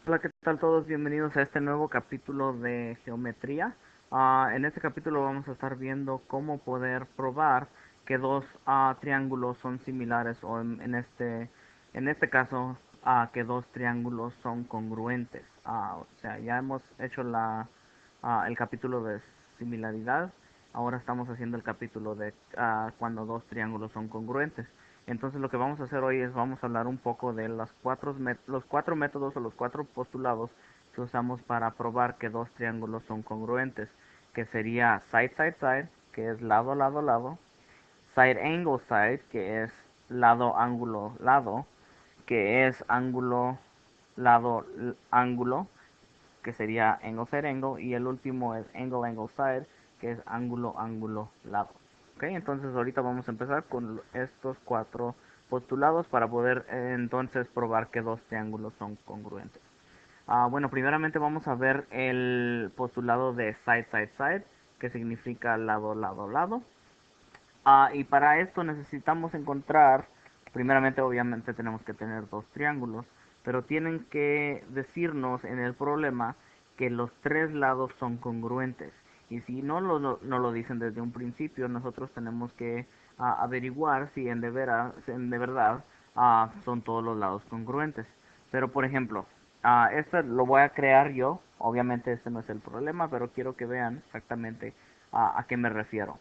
Hola, ¿qué tal todos? Bienvenidos a este nuevo capítulo de geometría. En este capítulo vamos a estar viendo cómo poder probar que dos triángulos son similares o en este caso que dos triángulos son congruentes. O sea, ya hemos hecho el capítulo de similaridad. Ahora estamos haciendo el capítulo de cuando dos triángulos son congruentes. Entonces lo que vamos a hacer hoy es vamos a hablar un poco de los cuatro métodos o los cuatro postulados que usamos para probar que dos triángulos son congruentes, que sería side side side, que es lado lado lado, side angle side, que es lado ángulo lado, que es ángulo lado ángulo, que sería angle side angle, y el último es angle angle side, que es ángulo ángulo lado. Ok, entonces ahorita vamos a empezar con estos cuatro postulados para poder entonces probar que dos triángulos son congruentes. Bueno, primeramente vamos a ver el postulado de side side side, que significa lado lado lado. Y para esto necesitamos encontrar, primeramente obviamente tenemos que tener dos triángulos, pero tienen que decirnos en el problema que los tres lados son congruentes. Y si no lo dicen desde un principio, nosotros tenemos que averiguar si en de verdad son todos los lados congruentes. Pero por ejemplo, este lo voy a crear yo, obviamente este no es el problema, pero quiero que vean exactamente a qué me refiero.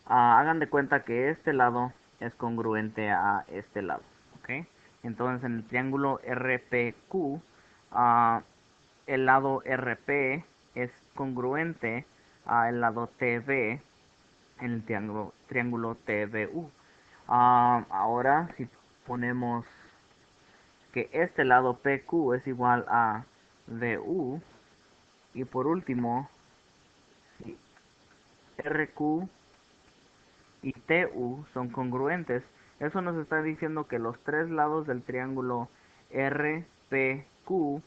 Hagan de cuenta que este lado es congruente a este lado, ¿ok? Entonces en el triángulo RPQ, ah, el lado RP es congruente a el lado TB en el triángulo TBU. Ahora si ponemos que este lado PQ es igual a DU, y por último si RQ y TU son congruentes, eso nos está diciendo que los tres lados del triángulo RPQ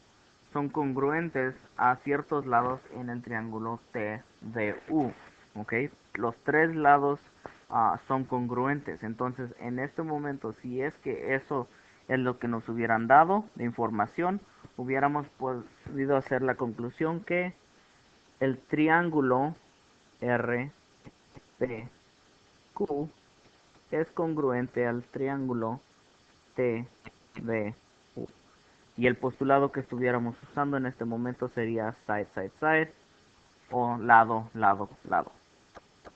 son congruentes a ciertos lados en el triángulo TDU. ¿Ok? Los tres lados son congruentes. Entonces, en este momento, si es que eso es lo que nos hubieran dado de información, hubiéramos podido hacer la conclusión que el triángulo RPQ es congruente al triángulo TDU. Y el postulado que estuviéramos usando en este momento sería side, side, side o lado, lado, lado.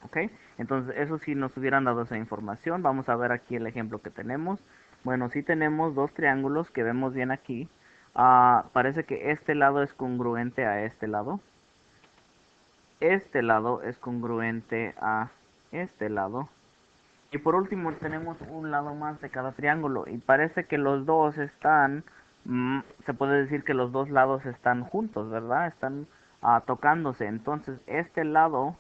¿Ok? Entonces, eso sí nos hubieran dado esa información. Vamos a ver aquí el ejemplo que tenemos. Bueno, sí tenemos dos triángulos que vemos bien aquí. Parece que este lado es congruente a este lado. Este lado es congruente a este lado. Y por último tenemos un lado más de cada triángulo y parece que los dos están, se puede decir que los dos lados están juntos, ¿verdad? Están tocándose. Entonces este lado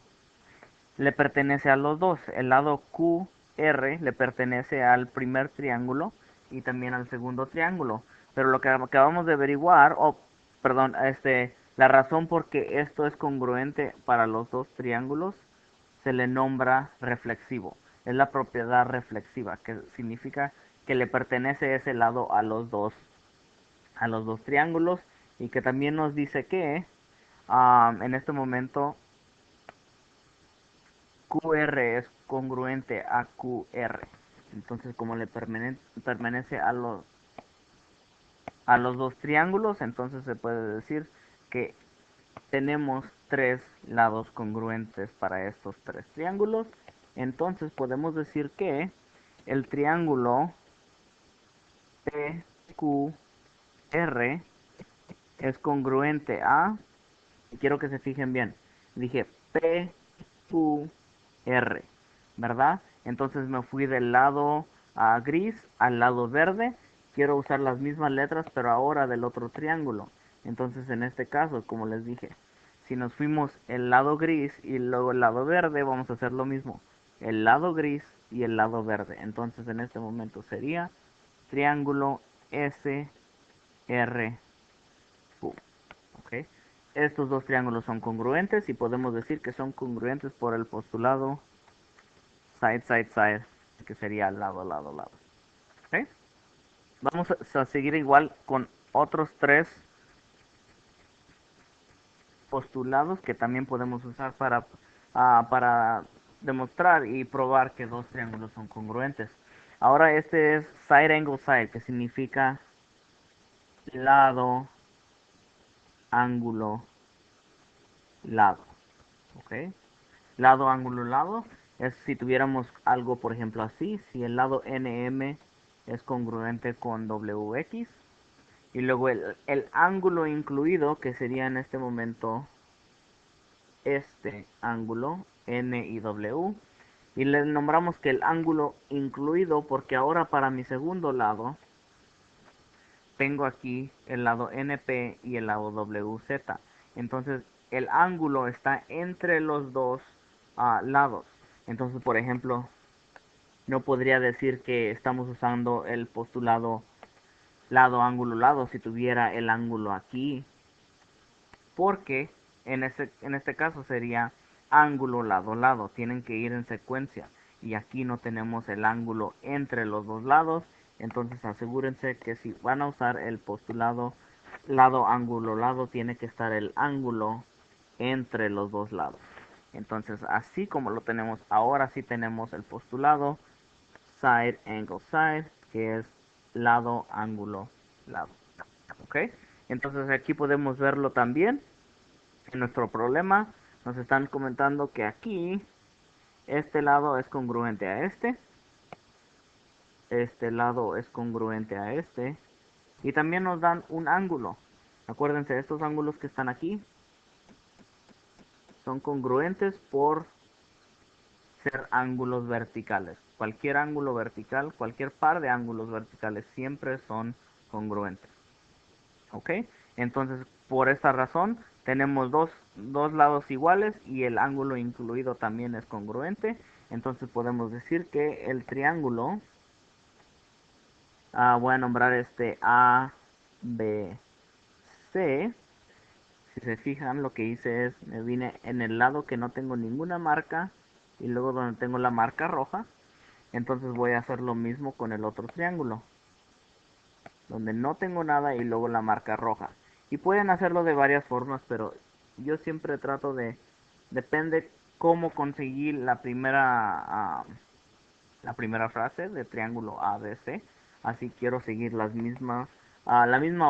le pertenece a los dos. El lado QR le pertenece al primer triángulo y también al segundo triángulo. Pero lo que acabamos de averiguar, perdón, la razón por que esto es congruente para los dos triángulos se le nombra reflexivo. Es la propiedad reflexiva, que significa que le pertenece ese lado a los dos triángulos, y que también nos dice que en este momento QR es congruente a QR. Entonces, como le pertenece a los dos triángulos, entonces se puede decir que tenemos tres lados congruentes para estos tres triángulos. Entonces podemos decir que el triángulo PQR es congruente a, y quiero que se fijen bien, dije PQR, ¿verdad? Entonces me fui del lado gris al lado verde. Quiero usar las mismas letras, pero ahora del otro triángulo. Entonces en este caso, como les dije, si nos fuimos el lado gris y luego el lado verde, vamos a hacer lo mismo. El lado gris y el lado verde. Entonces en este momento sería triángulo SRQ. ¿Ok? Estos dos triángulos son congruentes y podemos decir que son congruentes por el postulado side, side, side, que sería lado, lado, lado. ¿Ok? Vamos a seguir igual con otros tres postulados que también podemos usar para demostrar y probar que dos triángulos son congruentes. Ahora este es side angle side, que significa lado, ángulo, lado. ¿Ok? Lado, ángulo, lado. Es si tuviéramos algo, por ejemplo, así. Si el lado NM es congruente con WX. Y luego el ángulo incluido, que sería en este momento este ángulo, N y W. Y le nombramos que el ángulo incluido, porque ahora para mi segundo lado, tengo aquí el lado NP y el lado WZ. Entonces, el ángulo está entre los dos lados. Entonces, por ejemplo, no podría decir que estamos usando el postulado lado, ángulo, lado si tuviera el ángulo aquí, porque en este caso sería ángulo, lado, lado. Tienen que ir en secuencia. Y aquí no tenemos el ángulo entre los dos lados. Entonces asegúrense que si van a usar el postulado lado, ángulo, lado, tiene que estar el ángulo entre los dos lados. Entonces así como lo tenemos ahora, sí tenemos el postulado side, angle, side, que es lado, ángulo, lado. ¿Ok? Entonces aquí podemos verlo también en nuestro problema. Nos están comentando que aquí este lado es congruente a este lado es congruente a y también nos dan un ángulo. Acuérdense, estos ángulos que están aquí son congruentes por ser ángulos verticales. Cualquier ángulo vertical, cualquier par de ángulos verticales siempre son congruentes. ¿Ok? Entonces, por esta razón, tenemos dos lados iguales y el ángulo incluido también es congruente. Entonces podemos decir que el triángulo, voy a nombrar este A, B, C. Si se fijan, lo que hice es, me vine en el lado que no tengo ninguna marca y luego donde tengo la marca roja. Entonces voy a hacer lo mismo con el otro triángulo, donde no tengo nada y luego la marca roja. Y pueden hacerlo de varias formas, pero yo siempre trato depende cómo conseguir la primera frase de triángulo ABC. Así quiero seguir la misma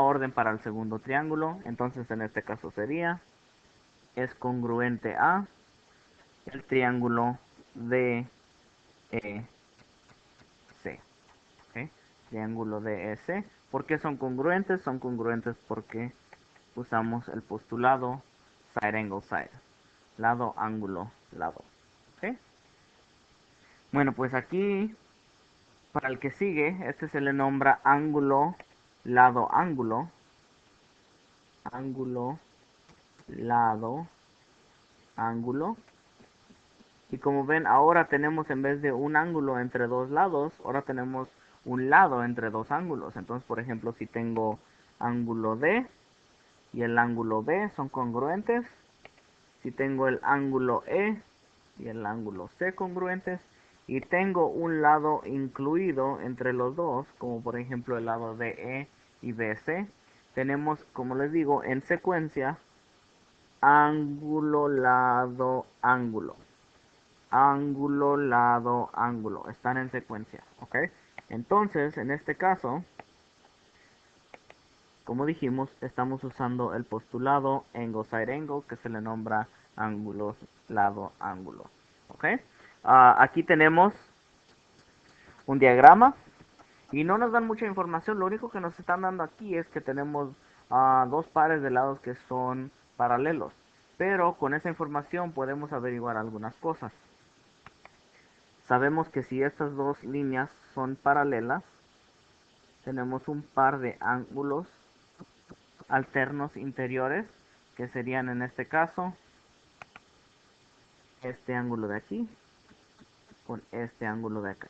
orden para el segundo triángulo. Entonces en este caso sería, es congruente a el triángulo DEC. ¿Ok? Triángulo DEC. ¿Por qué son congruentes? Son congruentes porque usamos el postulado side angle side. Lado, ángulo, lado. ¿Ok? Bueno, pues aquí, para el que sigue, este se le nombra ángulo, lado, ángulo. Ángulo, lado, ángulo. Y como ven, ahora tenemos en vez de un ángulo entre dos lados, ahora tenemos un lado entre dos ángulos. Entonces, por ejemplo, si tengo ángulo D y el ángulo B son congruentes, si tengo el ángulo E y el ángulo C congruentes, y tengo un lado incluido entre los dos, como por ejemplo el lado DE y BC, tenemos, como les digo, en secuencia, ángulo, lado, ángulo. Ángulo, lado, ángulo. Están en secuencia, ¿ok? Entonces, en este caso, como dijimos, estamos usando el postulado angle side angle, que se le nombra ángulos lado ángulo. ¿Ok? Aquí tenemos un diagrama y no nos dan mucha información. Lo único que nos están dando aquí es que tenemos dos pares de lados que son paralelos. Pero con esa información podemos averiguar algunas cosas. Sabemos que si estas dos líneas son paralelas, tenemos un par de ángulos alternos interiores, que serían en este caso este ángulo de aquí con este ángulo de acá.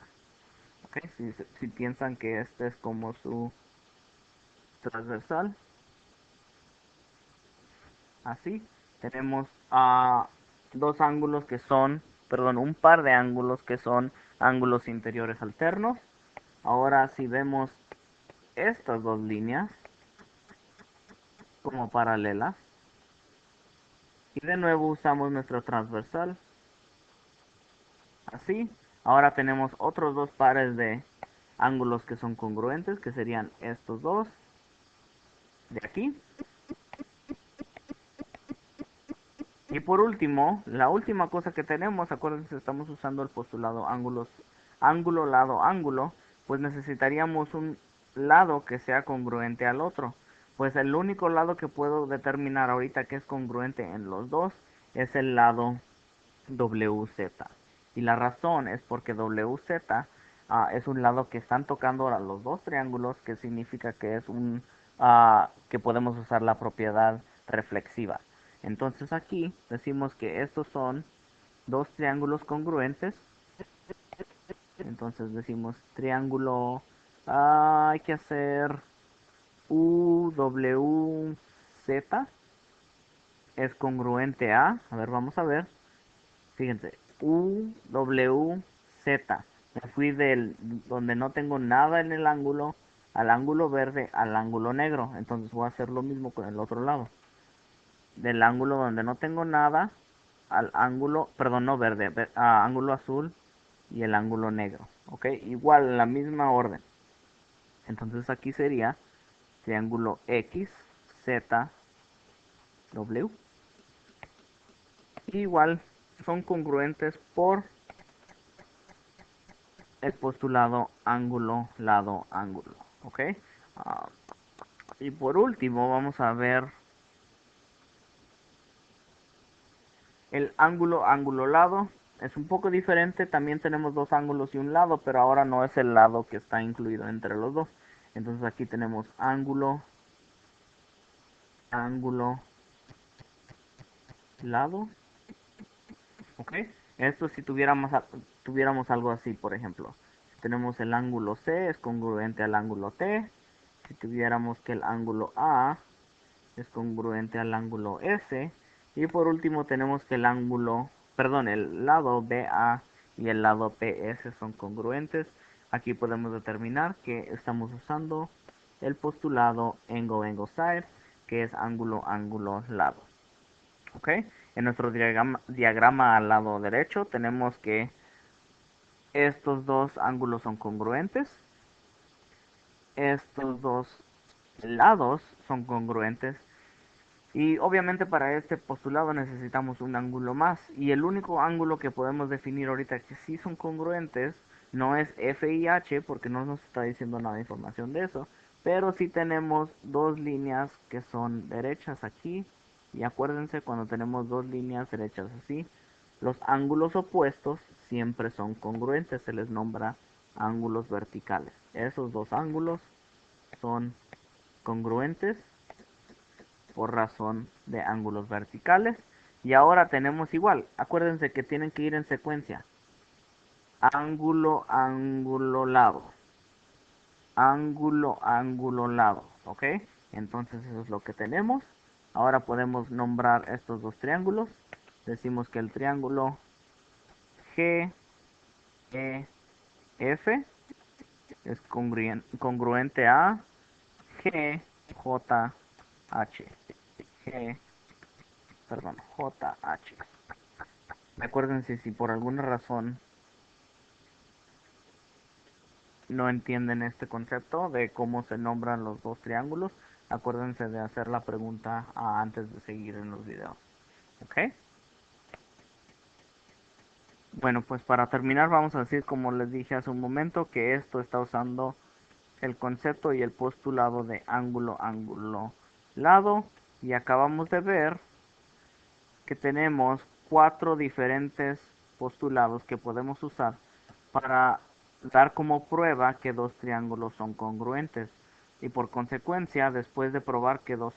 ¿Okay? Si piensan que este es como su transversal, así tenemos dos ángulos que son, perdón, un par de ángulos que son ángulos interiores alternos. Ahora si vemos estas dos líneas como paralelas, Y de nuevo usamos nuestro transversal. Así. Ahora tenemos otros dos pares de ángulos que son congruentes, que serían estos dos de aquí. Y por último, la última cosa que tenemos, acuérdense, estamos usando el postulado ángulo, lado, ángulo, pues necesitaríamos un lado que sea congruente al otro. Pues el único lado que puedo determinar ahorita que es congruente en los dos es el lado WZ. Y la razón es porque WZ es un lado que están tocando ahora los dos triángulos, que significa que es que podemos usar la propiedad reflexiva. Entonces aquí decimos que estos son dos triángulos congruentes. Entonces decimos triángulo, hay que hacer UWZ es congruente a ver, vamos a ver. Fíjense, UWZ. Me fui del donde no tengo nada en el ángulo al ángulo verde al ángulo negro. Entonces voy a hacer lo mismo con el otro lado. Del ángulo donde no tengo nada al ángulo, perdón, no verde, ángulo azul y el ángulo negro. ¿Ok? Igual, en la misma orden. Entonces aquí sería triángulo X, Z, W. Igual son congruentes por el postulado ángulo, lado, ángulo. ¿Ok? Ah, y por último vamos a ver el ángulo, ángulo, lado. Es un poco diferente, también tenemos dos ángulos y un lado, pero ahora no es el lado que está incluido entre los dos. Entonces aquí tenemos ángulo, ángulo, lado. ¿Ok? Esto si tuviéramos algo así, por ejemplo. Si tenemos el ángulo C es congruente al ángulo T. Si tuviéramos que el ángulo A es congruente al ángulo S. Y por último tenemos que el lado BA y el lado PS son congruentes. Aquí podemos determinar que estamos usando el postulado angle, angle, side, que es ángulo, ángulo, lado. ¿Ok? En nuestro diagrama al lado derecho tenemos que estos dos ángulos son congruentes. Estos dos lados son congruentes. Y obviamente para este postulado necesitamos un ángulo más. Y el único ángulo que podemos definir ahorita que sí son congruentes no es F y H porque no nos está diciendo nada de información de eso. Pero sí tenemos dos líneas que son derechas aquí. Y acuérdense, cuando tenemos dos líneas derechas así, los ángulos opuestos siempre son congruentes. Se les nombra ángulos verticales. Esos dos ángulos son congruentes por razón de ángulos verticales. Y ahora tenemos igual, acuérdense que tienen que ir en secuencia. Ángulo, ángulo, lado. Ángulo, ángulo, lado. ¿Ok? Entonces eso es lo que tenemos. Ahora podemos nombrar estos dos triángulos. Decimos que el triángulo G, E, F es congruente a G, J, H. G, perdón, J, H. Acuérdense si por alguna razón no entienden este concepto de cómo se nombran los dos triángulos, acuérdense de hacer la pregunta antes de seguir en los videos. ¿Ok? Bueno, pues para terminar vamos a decir, como les dije hace un momento, que esto está usando el concepto y el postulado de ángulo, ángulo, lado. Y acabamos de ver que tenemos cuatro diferentes postulados que podemos usar para dar como prueba que dos triángulos son congruentes. Y por consecuencia, después de probar que dos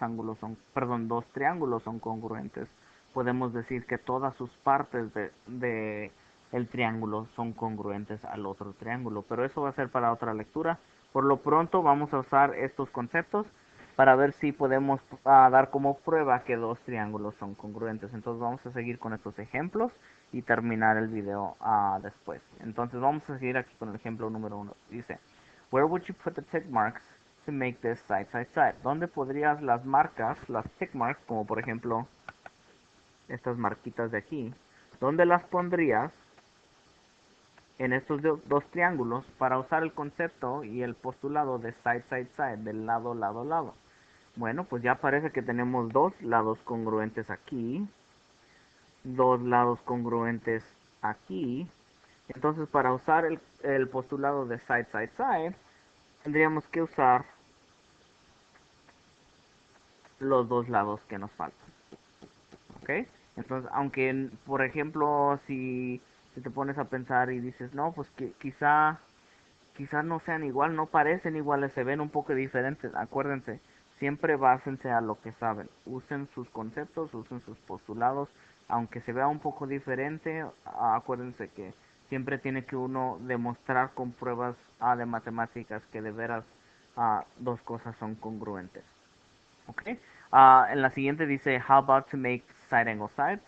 triángulos son congruentes, podemos decir que todas sus partes de el triángulo son congruentes al otro triángulo. Pero eso va a ser para otra lectura. Por lo pronto vamos a usar estos conceptos para ver si podemos dar como prueba que dos triángulos son congruentes. Entonces vamos a seguir con estos ejemplos y terminar el video después. Entonces vamos a seguir aquí con el ejemplo número 1. Dice, where would you put the tick marks to make this side, side, side? ¿Dónde podrías las marcas, las tick marks, como por ejemplo estas marquitas de aquí, ¿dónde las pondrías en estos dos triángulos para usar el concepto y el postulado de side, side, side, del lado, lado, lado? Bueno, pues ya parece que tenemos dos lados congruentes aquí, dos lados congruentes aquí. Entonces, para usar el postulado de side, side, side, tendríamos que usar los dos lados que nos faltan. ¿Ok? Entonces, aunque, por ejemplo, si te pones a pensar y dices, no, pues que quizá no sean igual, no parecen iguales, se ven un poco diferentes. Acuérdense, siempre básense a lo que saben. Usen sus conceptos, usen sus postulados. Aunque se vea un poco diferente, acuérdense que siempre tiene que uno demostrar con pruebas de matemáticas que de veras dos cosas son congruentes. ¿Ok? En la siguiente dice, how about to make side angle side?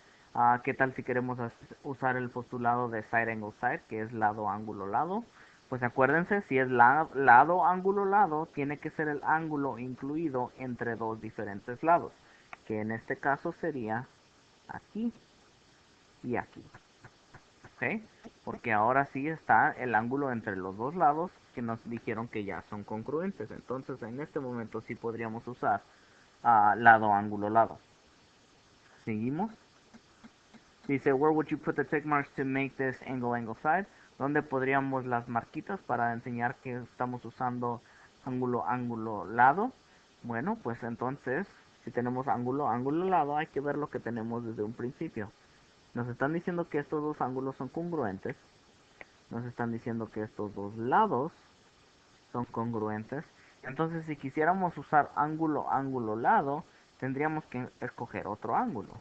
¿Qué tal si queremos usar el postulado de side angle side, que es lado, ángulo, lado? Pues acuérdense, si es lado, ángulo, lado, tiene que ser el ángulo incluido entre dos diferentes lados, que en este caso sería aquí y aquí. ¿Ok? Porque ahora sí está el ángulo entre los dos lados que nos dijeron que ya son congruentes. Entonces en este momento sí podríamos usar lado, ángulo, lado. Seguimos. Dice, where would you put the check marks to make this angle, angle, side? ¿Dónde podríamos las marquitas para enseñar que estamos usando ángulo, ángulo, lado? Bueno, pues entonces, si tenemos ángulo, ángulo, lado, hay que ver lo que tenemos desde un principio. Nos están diciendo que estos dos ángulos son congruentes. Nos están diciendo que estos dos lados son congruentes. Entonces, si quisiéramos usar ángulo, ángulo, lado, tendríamos que escoger otro ángulo.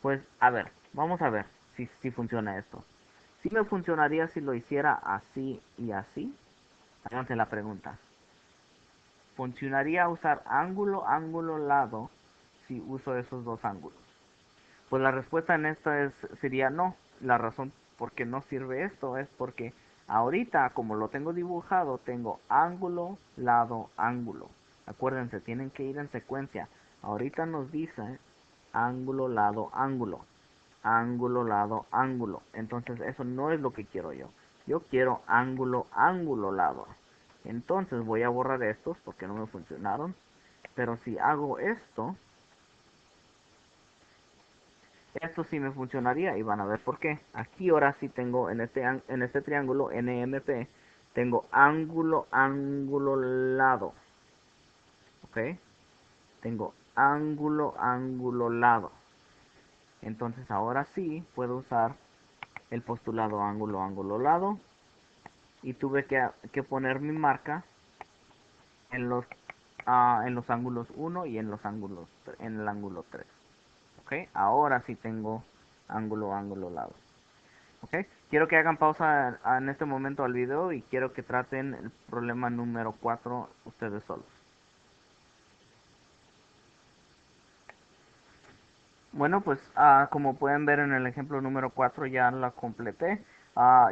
Pues, a ver, vamos a ver si funciona esto. Si me funcionaría si lo hiciera así y así. Háganse la pregunta. ¿Funcionaría usar ángulo, ángulo, lado si uso esos dos ángulos? Pues la respuesta en esta sería no. La razón por qué no sirve esto es porque ahorita, como lo tengo dibujado, tengo ángulo, lado, ángulo. Acuérdense, tienen que ir en secuencia. Ahorita nos dice ángulo, lado, ángulo. Ángulo, lado, ángulo. Entonces eso no es lo que quiero yo. Yo quiero ángulo, ángulo, lado. Entonces voy a borrar estos porque no me funcionaron. Pero si hago esto sí me funcionaría y van a ver por qué. Aquí ahora sí tengo en este triángulo NMP, tengo ángulo, ángulo, lado. ¿Ok? Tengo ángulo, ángulo, lado. Entonces ahora sí puedo usar el postulado ángulo, ángulo, lado. Y tuve que poner mi marca en los ángulos 1 y en en el ángulo 3. ¿Ok? Ahora sí tengo ángulo, ángulo, lado. ¿Ok? Quiero que hagan pausa en este momento al video y quiero que traten el problema número 4 ustedes solos. Bueno, pues como pueden ver en el ejemplo número 4 ya la completé.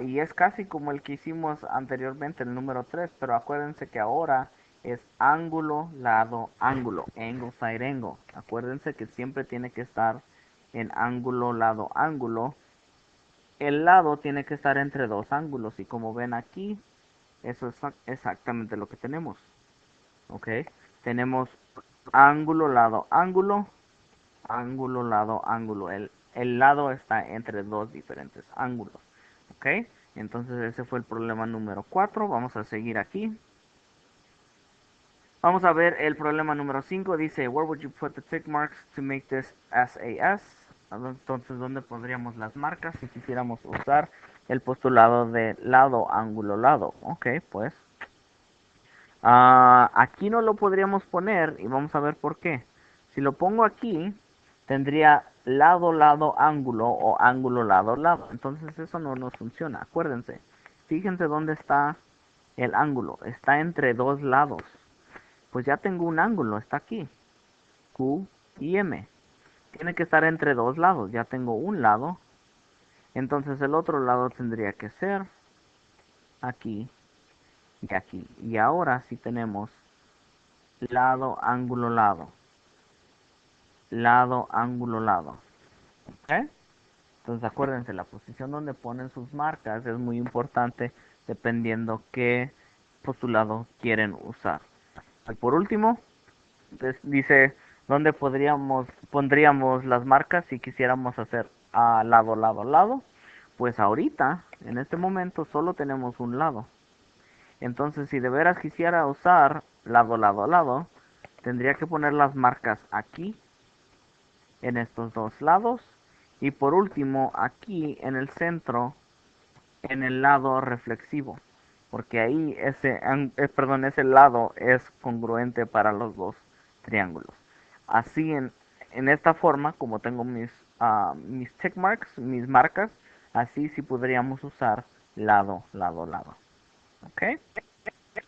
Y es casi como el que hicimos anteriormente, el número 3, pero acuérdense que ahora es ángulo, lado, ángulo, angle, side, angle. Acuérdense que siempre tiene que estar en ángulo, lado, ángulo. El lado tiene que estar entre dos ángulos y como ven aquí, eso es exactamente lo que tenemos. ¿Ok? Tenemos ángulo, lado, ángulo, ángulo, lado, ángulo. El lado está entre dos diferentes ángulos. ¿Ok? Entonces ese fue el problema número 4. Vamos a seguir aquí. Vamos a ver el problema número 5. Dice, where would you put the tick marks to make this SAS? Entonces, ¿dónde pondríamos las marcas si quisiéramos usar el postulado de lado, ángulo, lado? Ok, pues aquí no lo podríamos poner y vamos a ver por qué. Si lo pongo aquí, tendría lado, lado, ángulo o ángulo, lado, lado. Entonces eso no nos funciona. Acuérdense, fíjense dónde está el ángulo. Está entre dos lados. Pues ya tengo un ángulo, está aquí. Q y M. Tiene que estar entre dos lados. Ya tengo un lado. Entonces el otro lado tendría que ser aquí y aquí. Y ahora sí tenemos lado, ángulo, lado. Lado, ángulo, lado. ¿Ok? Entonces acuérdense, la posición donde ponen sus marcas es muy importante dependiendo qué postulado quieren usar. Y por último, dice dónde pondríamos las marcas si quisiéramos hacer a lado, lado, lado. Pues ahorita, en este momento, solo tenemos un lado. Entonces, si de veras quisiera usar lado, lado, lado, tendría que poner las marcas aquí, en estos dos lados. Y por último, aquí en el centro, en el lado reflexivo. Porque ahí ese lado es congruente para los dos triángulos. Así en esta forma, como tengo mis check marks, mis marcas, así sí podríamos usar lado, lado, lado. ¿Ok?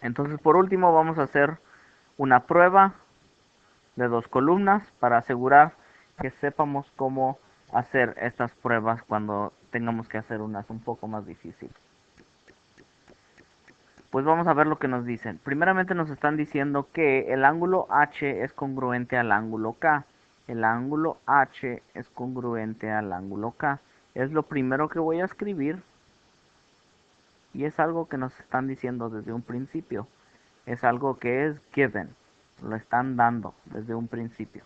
Entonces por último vamos a hacer una prueba de dos columnas para asegurar que sepamos cómo hacer estas pruebas cuando tengamos que hacer unas un poco más difíciles. Pues vamos a ver lo que nos dicen. Primeramente nos están diciendo que el ángulo H es congruente al ángulo K. El ángulo H es congruente al ángulo K. Es lo primero que voy a escribir y es algo que nos están diciendo desde un principio. Es algo que es given. Lo están dando desde un principio.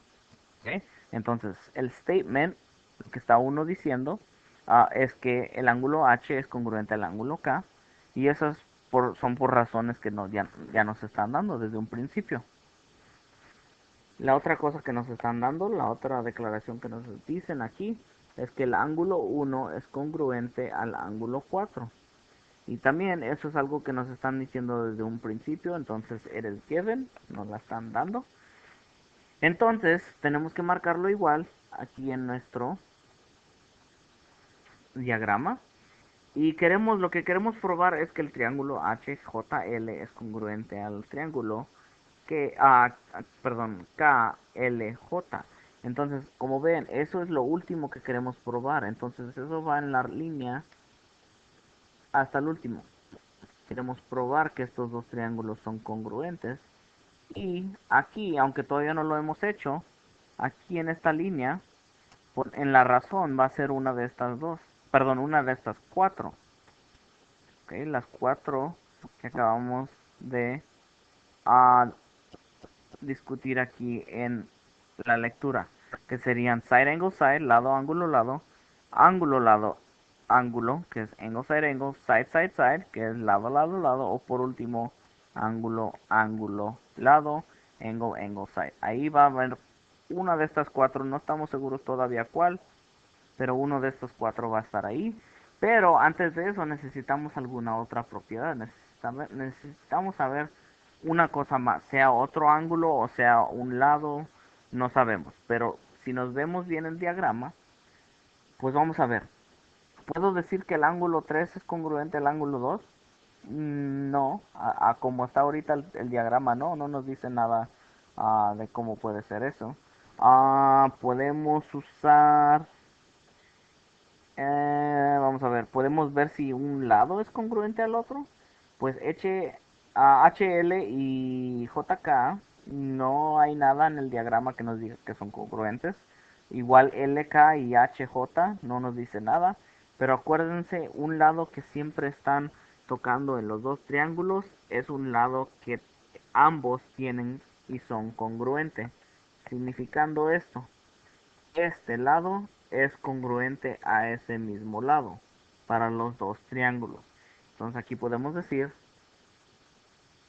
¿Okay? Entonces, el statement lo que está uno diciendo es que el ángulo H es congruente al ángulo K y esas son por razones que ya nos están dando desde un principio. La otra cosa que nos están dando, la otra declaración que nos dicen aquí, es que el ángulo 1 es congruente al ángulo 4. Y también eso es algo que nos están diciendo desde un principio, entonces eres given, nos la están dando. Entonces tenemos que marcarlo igual aquí en nuestro diagrama. Y lo que queremos probar es que el triángulo HJL es congruente al triángulo KLJ. Entonces, como ven, eso es lo último que queremos probar. Entonces, eso va en la línea hasta el último. Queremos probar que estos dos triángulos son congruentes. Y aquí, aunque todavía no lo hemos hecho, aquí en esta línea, en la razón va a ser una de estas dos. Perdón, una de estas cuatro. Okay, las cuatro que acabamos de discutir aquí en la lectura, que serían side, lado, ángulo, ángulo, que es angle, side, que es lado, lado, o por último, ángulo, lado, side. Ahí va a haber una de estas cuatro, no estamos seguros todavía cuál, pero uno de estos cuatro va a estar ahí. Pero antes de eso necesitamos alguna otra propiedad, necesitamos saber una cosa más, sea otro ángulo o sea un lado, no sabemos. Pero si nos vemos bien el diagrama, pues vamos a ver. ¿Puedo decir que el ángulo 3 es congruente al ángulo 2? No, a como está ahorita el diagrama, no nos dice nada de cómo puede ser eso. Podemos usar vamos a ver, podemos ver si un lado es congruente al otro. Pues HL y JK no hay nada en el diagrama que nos diga que son congruentes. Igual LK y HJ no nos dice nada. Pero acuérdense, un lado que siempre están tocando en los dos triángulos es un lado que ambos tienen y son congruentes. Significando esto, este lado es congruente a ese mismo lado para los dos triángulos. Entonces aquí podemos decir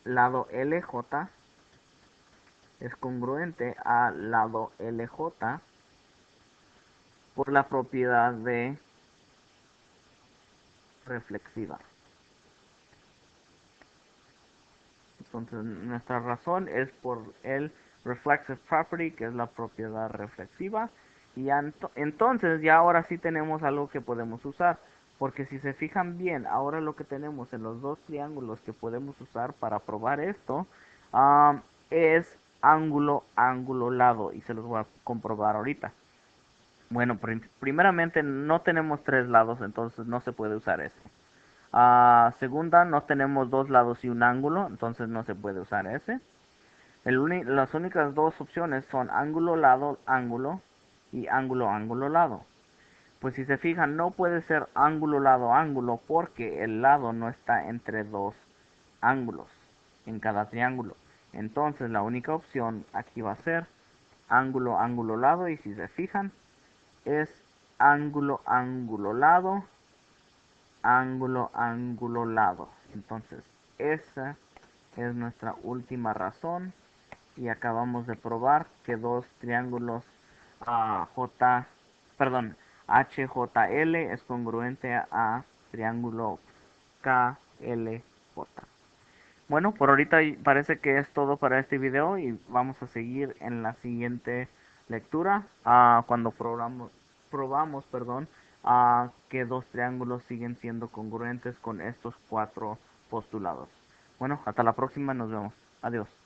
lado LJ es congruente al lado LJ por la propiedad de reflexiva. Entonces nuestra razón es por el reflexive property, que es la propiedad reflexiva. Y entonces ya ahora sí tenemos algo que podemos usar. Porque si se fijan bien, ahora lo que tenemos en los dos triángulos que podemos usar para probar esto es ángulo, lado. Y se los voy a comprobar ahorita. Bueno, primeramente no tenemos tres lados, entonces no se puede usar ese. Segunda, no tenemos dos lados y un ángulo, entonces no se puede usar ese. Las únicas dos opciones son ángulo, lado, ángulo y ángulo, lado. Pues si se fijan, no puede ser ángulo, lado, ángulo, porque el lado no está entre dos ángulos en cada triángulo. Entonces la única opción aquí va a ser ángulo, ángulo, lado. Y si se fijan, es ángulo, ángulo, lado, ángulo, ángulo, lado. Entonces esa es nuestra última razón. Y acabamos de probar que dos triángulos J, perdón, HJL es congruente a triángulo KLJ. Bueno, por ahorita parece que es todo para este video y vamos a seguir en la siguiente lectura cuando probamos, perdón, que dos triángulos siguen siendo congruentes con estos cuatro postulados. Bueno, hasta la próxima, nos vemos. Adiós.